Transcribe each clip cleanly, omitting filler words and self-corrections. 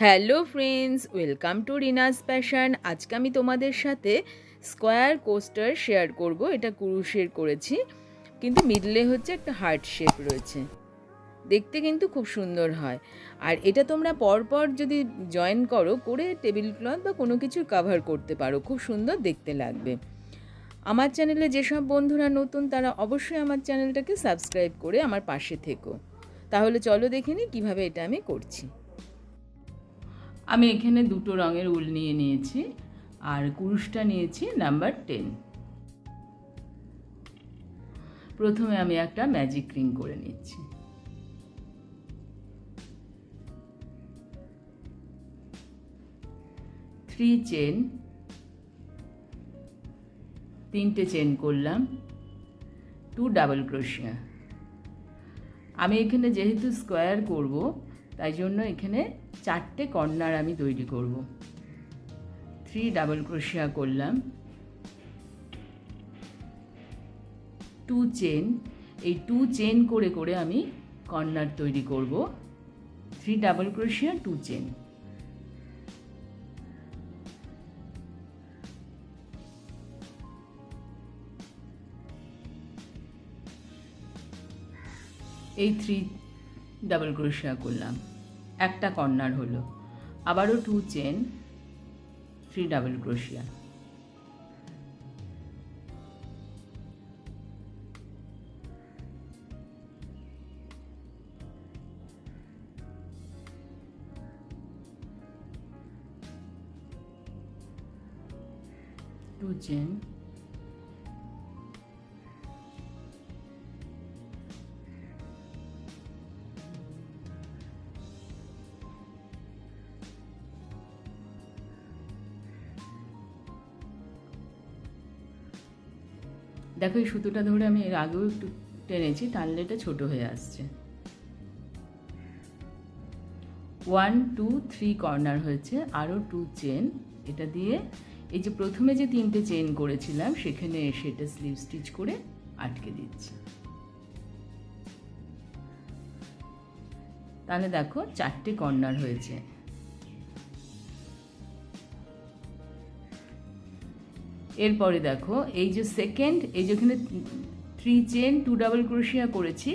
Hello friends, welcome to Rina's passion. আজকে আমি তোমাদের সাথে স্কোয়ার কোস্টার শেয়ার করব। এটা ক্রোশের করেছি, কিন্তু মিডলে হচ্ছে একটা হার্ট শেপ রয়েছে। দেখতে কিন্তু খুব সুন্দর হয়। আর এটা তোমরা পরপর যদি জয়েন করে টেবিল ক্লথ বা কোনো কিছুর কাভার করতে পারো, খুব সুন্দর দেখতে লাগবে। আমার চ্যানেলে যেসব বন্ধুরা নতুন তারা অবশ্যই আমার চ্যানেলটাকে সাবস্ক্রাইব করে আমার পাশে থেকো। তাহলে চলো দেখে নিই কীভাবে এটা আমি করছি। আমি এখানে দুটো রঙের উল নিয়েছি আর কুরুশটা নিয়েছি নাম্বার 10। প্রথমে আমি একটা ম্যাজিক রিং করে নিচ্ছি। থ্রি চেন, তিনটে চেন করলাম, 2 ডাবল ক্রোশিয়া। আমি এখানে যেহেতু স্কোয়ার করব তাই জন্য এখানে 4টে কর্নার আমি তৈরি করব। 3 ডাবল ক্রোশিয়া করলাম, 2 চেন। এই 2 চেন করে করে আমি কর্নার তৈরি করব। 3 ডাবল ক্রোশিয়া, 2 চেন। এই 3 ডাবল ক্রোশিয়া করলাম, একটা কর্নার হলো। আবারও 2 চেন, 3 ডাবল ক্রোশিয়া। টু চেন, দেখো এই সুতোটা ধরে আমি এর আগেও একটু টেনেছি, টানলে এটা ছোটো হয়ে আসছে। 1 2 3 কর্নার হয়েছে, আরও 2 চেন। এটা দিয়ে এই যে প্রথমে যে 3টে চেন করেছিলাম সেখানে এসে এটা স্লিভ স্টিচ করে আটকে দিচ্ছি। তাহলে দেখো 4টে কর্নার হয়েছে। এরপরে দেখো এই যে সেকেন্ড, এই যেখানে 3 চেন 2 ডাবল ক্রোশিয়া করেছি,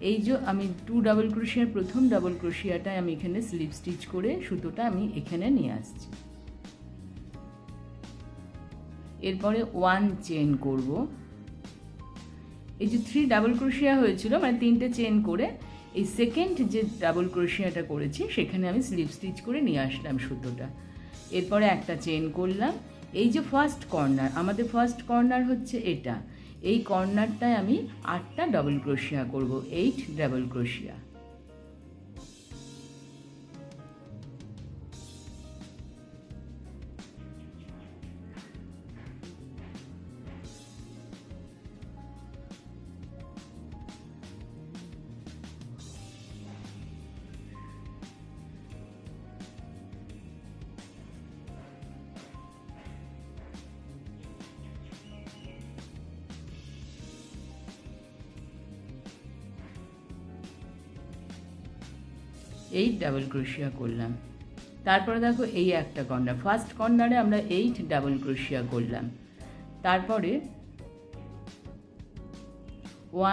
এই যে আমি 2 ডাবল ক্রোশিয়ার প্রথম ডাবল ক্রোশিয়াটা আমি এখানে স্লিভ স্টিচ করে সুতোটা আমি এখানে নিয়ে আসছি। এরপরে 1 চেন করব। এই যে 3 ডাবল ক্রোশিয়া হয়েছিল, মানে 3টে চেন করে এই সেকেন্ড যে ডাবল ক্রোশিয়াটা করেছি সেখানে আমি স্লিভ স্টিচ করে নিয়ে আসলাম সুতোটা। এরপরে একটা চেন করলাম। এই যে ফার্স্ট কর্নার, আমাদের ফার্স্ট কর্নার হচ্ছে এটা, এই কর্নারটায় আমি 8টা ডাবল ক্রোশিয়া করব, 8 ডাবল ক্রোশিয়া। এই ডাবল ক্রোশিয়া করলাম। তারপরে দেখো এই একটা কর্নার, ফার্স্ট কর্নারে আমরা 8 ডাবল ক্রোশিয়া করলাম। তারপরে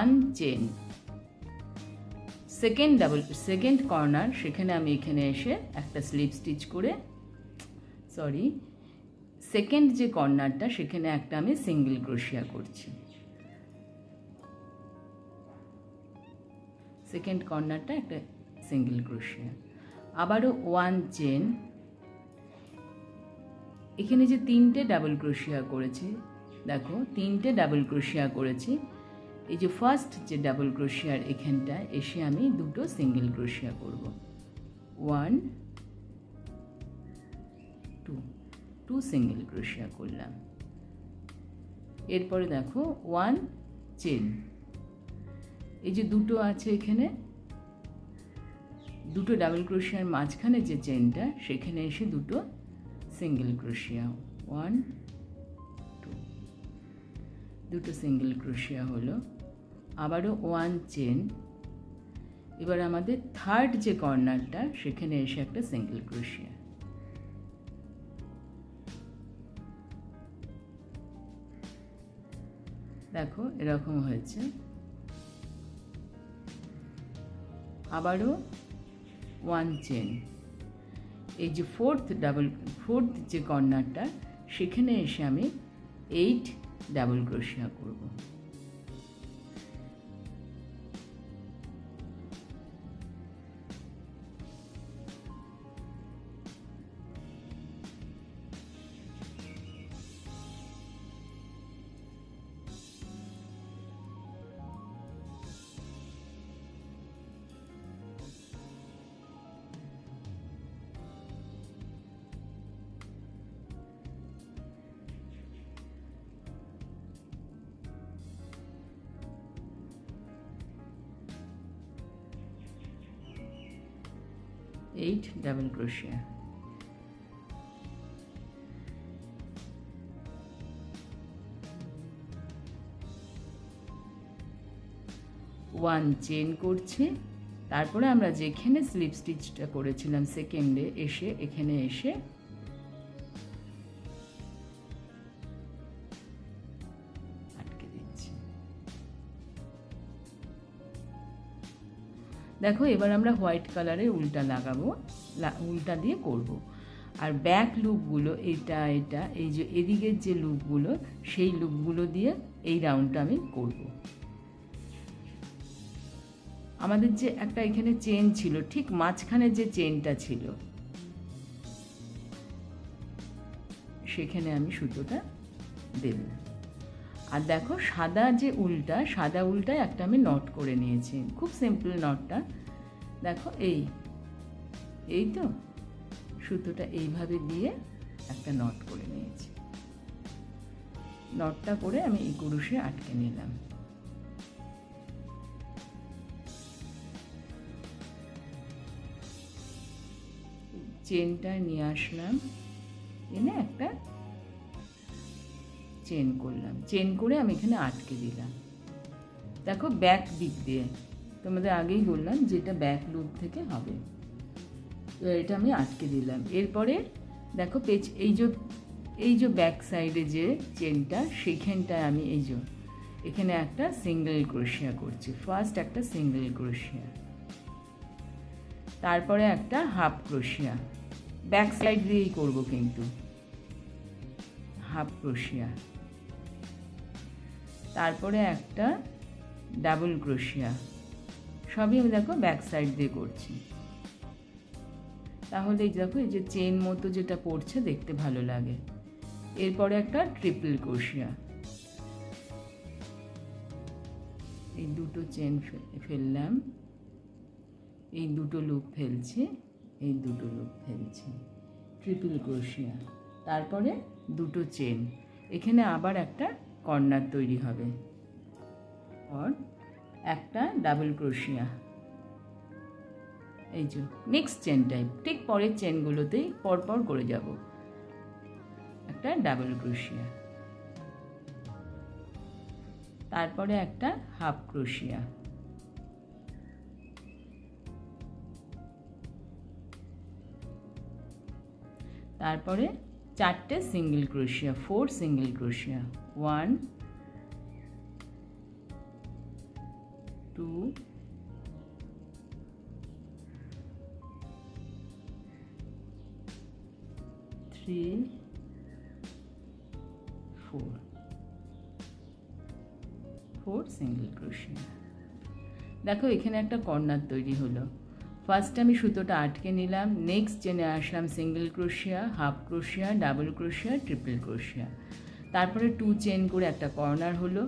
1 চেন, সেকেন্ড কর্নার, সেখানে আমি এখানে এসে একটা স্লিভ স্টিচ করে, সেকেন্ড যে কর্নারটা সেখানে একটা আমি সিঙ্গেল ক্রোশিয়া করছি। সেকেন্ড কর্নারটা একটা সিঙ্গেল ক্রোশিয়া। আবারও 1 চেন, এখানে যে 3টে ডাবল ক্রোশিয়া করেছি, দেখো 3টে ডাবল ক্রোশিয়া করেছি। এই যে ফার্স্ট যে ডাবল ক্রোশিয়ার এখানটায় এসে আমি 2টো সিঙ্গেল ক্রোশিয়া করব। 1 2 সিঙ্গেল ক্রোশিয়া করলাম। এরপরে দেখো 1 চেন, এই যে 2টো আছে এখানে, 2টো ডাবল ক্রোশিয়ার মাঝখানে যে চেনটা সেখানে এসে 2টো সিঙ্গেল ক্রোশিয়া, 1 2, 2টো সিঙ্গেল ক্রোশিয়া হলো। আবারও 1 চেন, এবার আমাদের থার্ড যে কর্নারটা সেখানে এসে একটা সিঙ্গেল ক্রোশিয়া। দেখো এরকম হয়েছে। আবারও 1 চেন, এই যে ফোর্থ যে কর্নারটা সেখানে এসে আমি 8 ডাবল ক্রোশিয়া করব। এইট ডাবল ক্রোশিয়া। ওয়ান চেন করছি, তারপরে আমরা যেখানে স্লিপ স্টিচটা করেছিলাম সেকেন্ডে এসে এখানে এসে আটকে দিচ্ছি। দেখো এবার আমরা হোয়াইট কালারে উল্টা লাগাবো, উল্টা দিয়ে করব। আর ব্যাক লুপগুলো এটা এই যে এদিকের যে লুপগুলো সেই লুপগুলো দিয়ে এই রাউন্ডটা আমি করব। আমাদের যে একটা এখানে চেন ছিল, ঠিক মাঝখানে যে চেনটা ছিল সেখানে আমি সুতোটা দেব। আর দেখো সাদা উল্টায় একটা আমি নট করে নিয়েছি, খুব সিম্পল নটটা। দেখো এই তো সুতোটা এইভাবে দিয়ে একটা নট করে নিয়েছি। নটটা করে আমি এই কুরুশে আটকে নিলাম। চেনটা নিয়ে আসলাম, এনে একটা চেন করলাম, চেন করে আমি এখানে আটকে দিলাম। দেখো ব্যাক দিক দিয়ে, তোমাদের আগেই বললাম যেটা ব্যাক লুপ থেকে হবে, তো এটা আমি আটকে দিলাম। এরপরে দেখো এই যে ব্যাক সাইডে যে চেনটা সেইখানটায় আমি এখানে একটা সিঙ্গেল ক্রোশিয়া করছি। ফার্স্ট একটা সিঙ্গেল ক্রোশিয়া, তারপরে একটা হাফ ক্রোশিয়া, ব্যাক সাইড দিয়েই করব কিন্তু, হাফ ক্রোশিয়া, তারপরে একটা ডাবল ক্রোশিয়া, সবই আমি দেখো ব্যাক সাইড দিয়ে করছি। তাহলে দেখো এই যে চেন মতো যেটা পড়ছে দেখতে ভালো লাগে। এরপরে একটা ট্রিপল ক্রোশিয়া, এই দুটো চেন ফেললাম, এই দুটো লুপ ফেলছি, এই দুটো লুপ ফেলছি, ট্রিপল ক্রোশিয়া, তারপরে দুটো চেন, এখানে আবার একটা কর্নার তৈরি হবে, আর একটা ডাবল ক্রোশিয়া, এই যে মিক্স চেন টাইপ, ঠিক পরের চেনগুলোতেই পরপর করে যাব, একটা ডাবল ক্রোশিয়া, তারপরে একটা হাফ ক্রোশিয়া, তারপরে চারটে সিঙ্গেল ক্রোশিয়া, 4 সিঙ্গেল ক্রোশিয়া, 1 2 3 4 সিঙ্গেল ক্রোশিয়া। দেখো এখানে একটা কর্নার তৈরি হলো। ফার্স্ট আমি সুতোটা আটকে নিলাম, নেক্সট চেনে আসলাম সিঙ্গেল ক্রোশিয়া, হাফ ক্রোশিয়া, ডাবল ক্রোশিয়া, ট্রিপল ক্রোশিয়া, তারপরে 2 চেন করে একটা কর্নার হলো,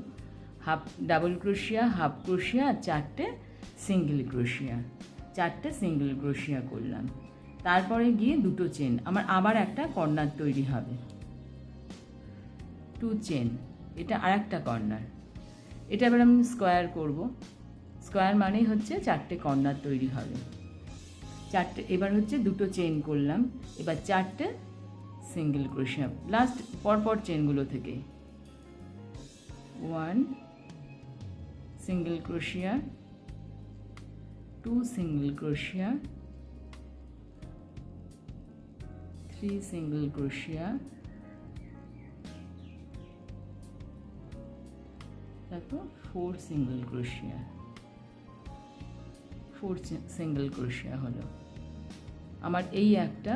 হাফ ডাবল ক্রোশিয়া, হাফ ক্রোশিয়া আর চারটে সিঙ্গেল ক্রোশিয়া, চারটে সিঙ্গেল ক্রোশিয়া করলাম। তারপরে গিয়ে দুটো চেন, আমার আবার একটা কর্নার তৈরি হবে, 2 চেন, এটা আর একটা কর্নার। এটা এবার আমি স্কোয়ার করব, স্কোয়ার মানেই হচ্ছে চারটে কর্নার তৈরি হবে, চারটে। এবার হচ্ছে দুটো চেন করলাম, এবার চারটে সিঙ্গেল ক্রোশিয়া, লাস্ট পরপর চেনগুলো থেকে 1 single ক্রোশিয়া, 2 single crochet, 3 single crochet, তারপর 4 single crochet, 4 single crochet হলো আমার। এই একটা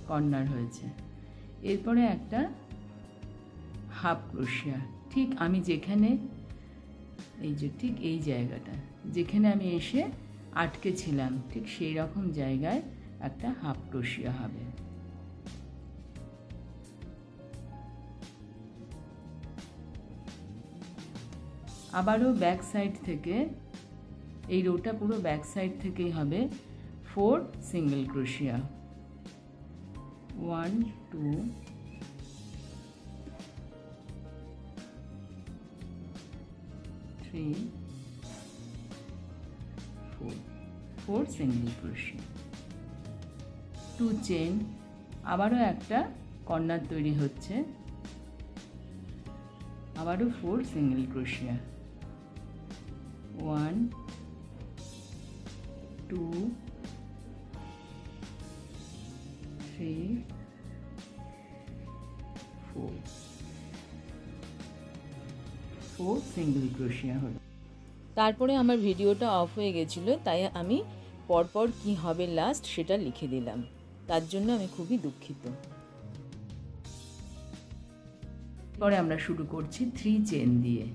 কর্নার হয়েছে। এরপরে একটা হাফ ক্রোশিয়া, ঠিক আমি যেখানে এই যে ঠিক এই জায়গাটা যেখানে আমি এসে আটকে ছিলাম ঠিক সেই রকম জায়গায় একটা হাফ ক্রোশিয়া হবে। আবারও ব্যাক সাইড থেকে, এই রোটা পুরো ব্যাক সাইড থেকেই হবে 4 সিঙ্গেল ক্রোশিয়া, 1 2 3 4 সিঙ্গেল ক্রোশিয়া, 2 চেন। আবারও একটা কর্নার তৈরি হচ্ছে, আবারও 4 সিঙ্গেল ক্রোশিয়া, 1 2 3 4 সিঙ্গেল ক্রোশিয়া হলো। তারপরে আমার ভিডিওটা অফ হয়ে গেছিলো, তাই আমি পরপর কি হবে লাস্ট সেটা লিখে দিলাম, তার জন্য আমি খুবই দুঃখিত। পরে আমরা শুরু করছি 3 চেন দিয়ে।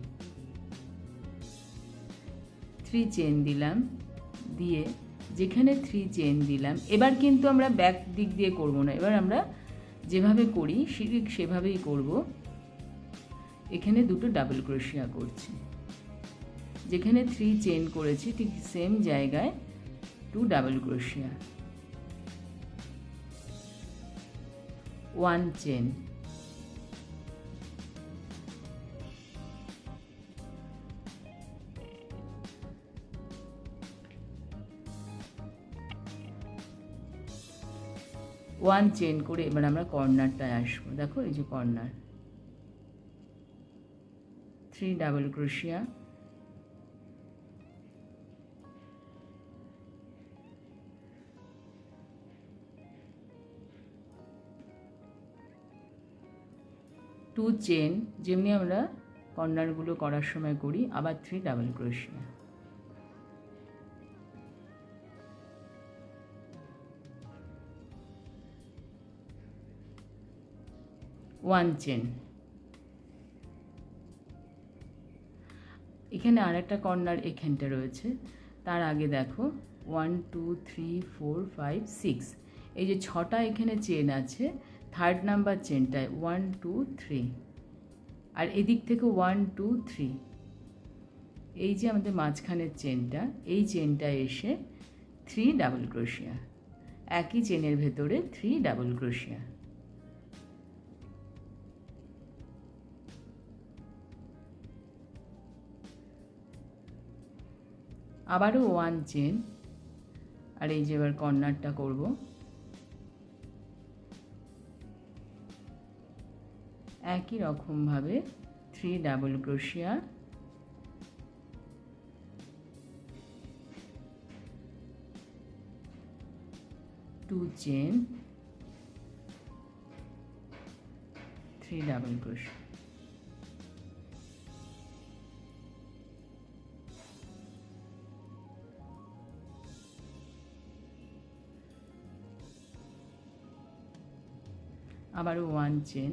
3 চেন দিলাম, দিয়ে যেখানে 3 চেন দিলাম, এবার কিন্তু আমরা ব্যাক দিক দিয়ে করব না, এবার আমরা যেভাবে করি ঠিক সেভাবেই করব। এখানে দুটো ডাবল ক্রোশিয়া করছি, যেখানে 3 চেন করেছি ঠিক সেম জায়গায় 2 ডাবল ক্রোশিয়া, 1 চেন, 1 চেন করে এবার আমরা কর্নারটায় আসবো। দেখো এই যে কর্নার, 3 ডাবল ক্রোশিয়া, 2 চেন, যেমনি আমরা কর্নারগুলো করার সময় করি, আবার 3 ডাবল ক্রোশিয়া, 1 চেন। এখানে আরেকটা কর্নার এখানটা রয়েছে, তার আগে দেখো 1 2 3 4 5 6, এই যে 6টা এখানে চেন আছে, থার্ড নাম্বার চেনটায় 1 2 3, আর এদিক থেকে 1 2 3, এই যে আমাদের মাঝখানের চেনটা, এই চেনটা এসে 3 ডাবল ক্রোশিয়া, একই চেনের ভেতরে 3 ডাবল ক্রোশিয়া, আবারও 1 চেন, আর এই যে এবার কর্নারটা করব, একই রকমভাবে 3 ডাবল ক্রোশিয়া, 2 চেন, 3 ডাবল ক্রোশিয়া, আবারও 1 চেন।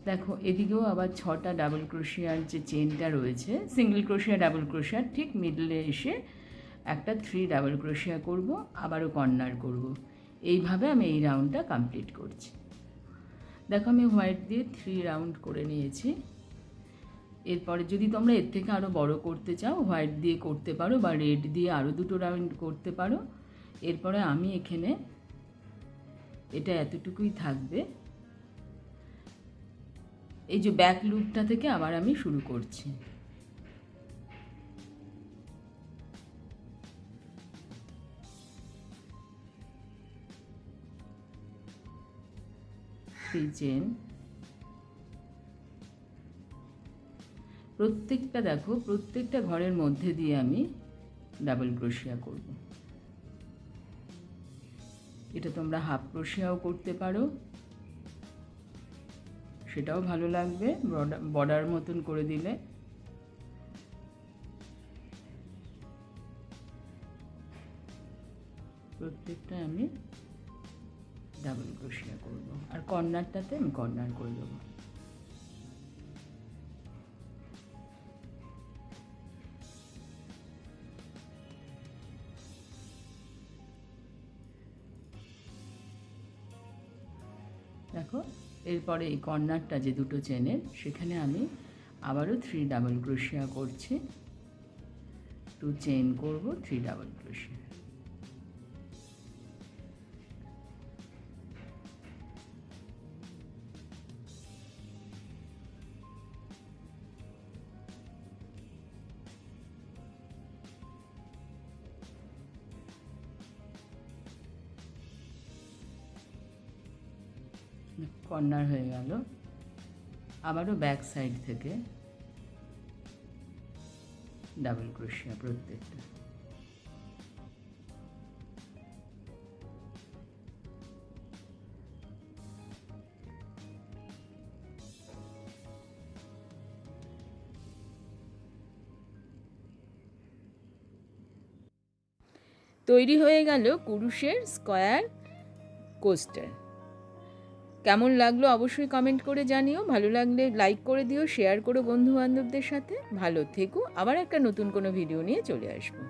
দেখো এদিকেও আবার 6টা ডাবল ক্রোশিয়ার যে চেনটা রয়েছে, সিঙ্গেল ক্রোশিয়া ডাবল ক্রোশিয়ার ঠিক মিডলে এসে একটা 3 ডাবল ক্রোশিয়া করব, আবারও কর্নার করব। এইভাবে আমি এই রাউন্ডটা কমপ্লিট করছি। দেখো আমি হোয়াইট দিয়ে 3 রাউন্ড করে নিয়েছি। এরপরে যদি তোমরা এর থেকে আরও বড় করতে চাও হোয়াইট দিয়ে করতে পারো, বা রেড দিয়ে আরও 2টো রাউন্ড করতে পারো। এরপরে আমি এখানে এটা এতটুকুই থাকবে। এই যে ব্যাক লুপটা থেকে আবার আমি শুরু করছি। চেন, প্রত্যেকটা দেখো, প্রত্যেকটা ঘরের মধ্যে দিয়ে আমি ডাবল ক্রোশিয়া করব। এটা তোমরা হাফ ক্রোশিয়াও করতে পারো, সেটাও ভালো লাগবে বর্ডার মতন করে দিলে। প্রত্যেকটা আমি ডাবল ক্রোশিয়া করব, আর কর্নারটাতে আমি কর্নার করে দেবো। দেখো, এরপরে এই কর্নারটা যে দুটো চেনের, সেখানে আমি আবারও 3 ডাবল ক্রোশিয়া করছি। 2 চেন করব, 3 ডাবল ক্রোশিয়া। কর্নার হয়ে গেল। আবারও ব্যাক সাইড থেকে ডাবল ক্রোশিয়া প্রত্যেকটা। তৈরি হয়ে গেল কুরুশের স্কোয়ার কোস্টার। কেমন লাগলো অবশ্যই কমেন্ট করে জানিও। ভালো লাগলে লাইক করে দিও, শেয়ার করো বন্ধু বান্ধবদের সাথে। ভালো থেকো, আবার একটা নতুন কোনো ভিডিও নিয়ে চলে আসবো।